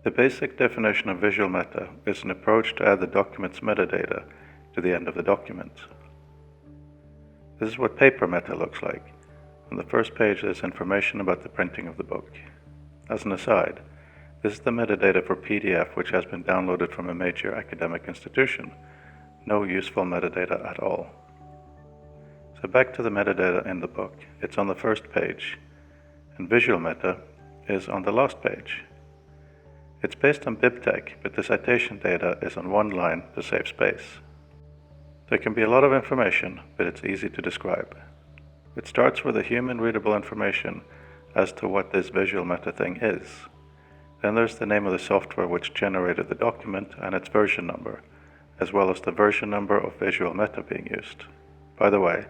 The basic definition of visual meta is an approach to add the document's metadata to the end of the document. This is what paper meta looks like. On the first page there's information about the printing of the book. As an aside, this is the metadata for PDF which has been downloaded from a major academic institution. No useful metadata at all. So back to the metadata in the book. It's on the first page, and visual meta is on the last page. It's based on BibTeX, but the citation data is on one line to save space. There can be a lot of information, but it's easy to describe. It starts with the human-readable information as to what this visual meta thing is. Then there's the name of the software which generated the document and its version number, as well as the version number of visual meta being used. By the way,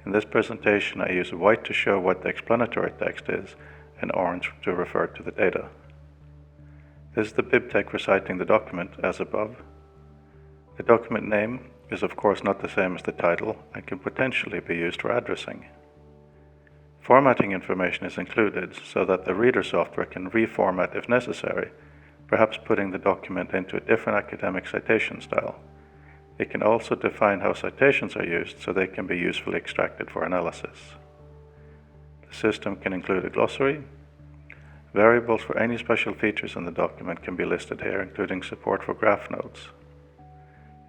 in this presentation I use white to show what the explanatory text is and orange to refer to the data. This is the BibTeX reciting the document as above. The document name is of course not the same as the title and can potentially be used for addressing. Formatting information is included so that the reader software can reformat if necessary, perhaps putting the document into a different academic citation style. It can also define how citations are used so they can be usefully extracted for analysis. The system can include a glossary. Variables for any special features in the document can be listed here, including support for graph notes.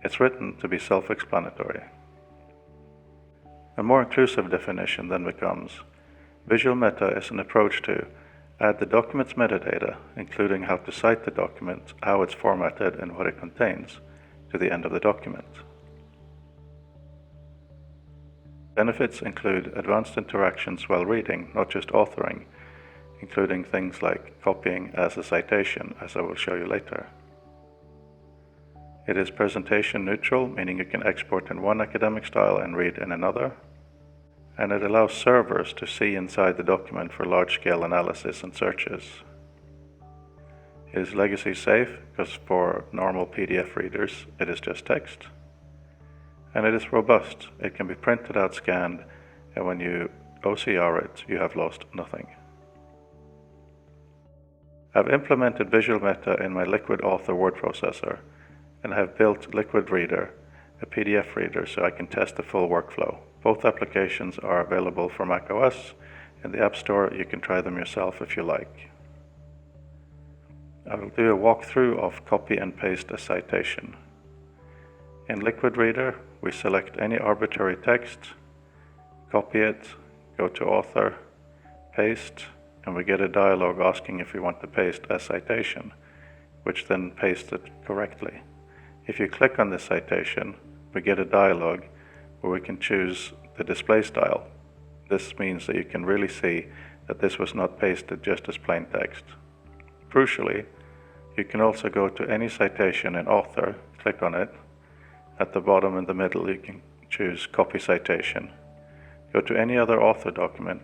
It's written to be self-explanatory. A more inclusive definition then becomes: visual meta is an approach to add the document's metadata, including how to cite the document, how it's formatted, and what it contains, to the end of the document. Benefits include advanced interactions while reading, not just authoring, including things like copying as a citation, as I will show you later. It is presentation neutral, meaning you can export in one academic style and read in another. And it allows servers to see inside the document for large-scale analysis and searches. It is legacy safe, because for normal PDF readers it is just text. And it is robust. It can be printed out, scanned, and when you OCR it, you have lost nothing. I've implemented visual meta in my Liquid Author word processor, and have built Liquid Reader, a PDF reader, so I can test the full workflow. Both applications are available for macOS. In the App Store, you can try them yourself if you like. I will do a walkthrough of copy and paste a citation. In Liquid Reader, we select any arbitrary text, copy it, go to Author, paste, and we get a dialog asking if we want to paste a citation, which then pastes it correctly. If you click on this citation, we get a dialog where we can choose the display style. This means that you can really see that this was not pasted just as plain text. Crucially, you can also go to any citation in Author, click on it. At the bottom in the middle you can choose Copy Citation. Go to any other Author document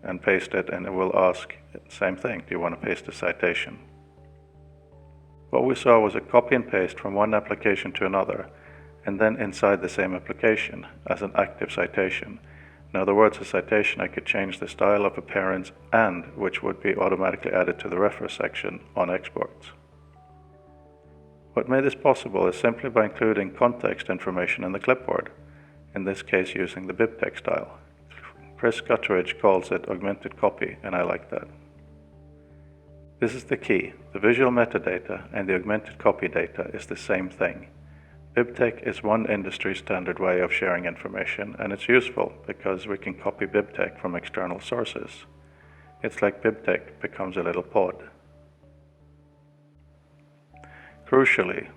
and paste it, and it will ask the same thing: do you want to paste a citation? What we saw was a copy and paste from one application to another, and then inside the same application as an active citation. In other words, a citation I could change the style of appearance and which would be automatically added to the reference section on export. What made this possible is simply by including context information in the clipboard, in this case using the BibTeX style. Chris Gutteridge calls it augmented copy, and I like that. This is the key. The visual metadata and the augmented copy data is the same thing. BibTeX is one industry standard way of sharing information, and it's useful because we can copy BibTeX from external sources. It's like BibTeX becomes a little pod. Crucially,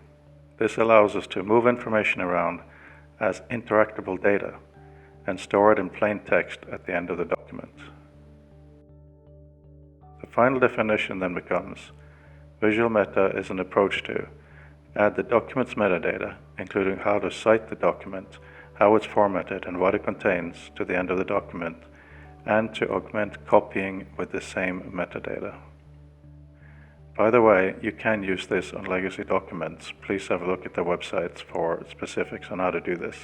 this allows us to move information around as interactable data and store it in plain text at the end of the document. The final definition then becomes: visual meta is an approach to add the document's metadata, including how to cite the document, how it's formatted, and what it contains, to the end of the document, and to augment copying with the same metadata. By the way, you can use this on legacy documents. Please have a look at their websites for specifics on how to do this.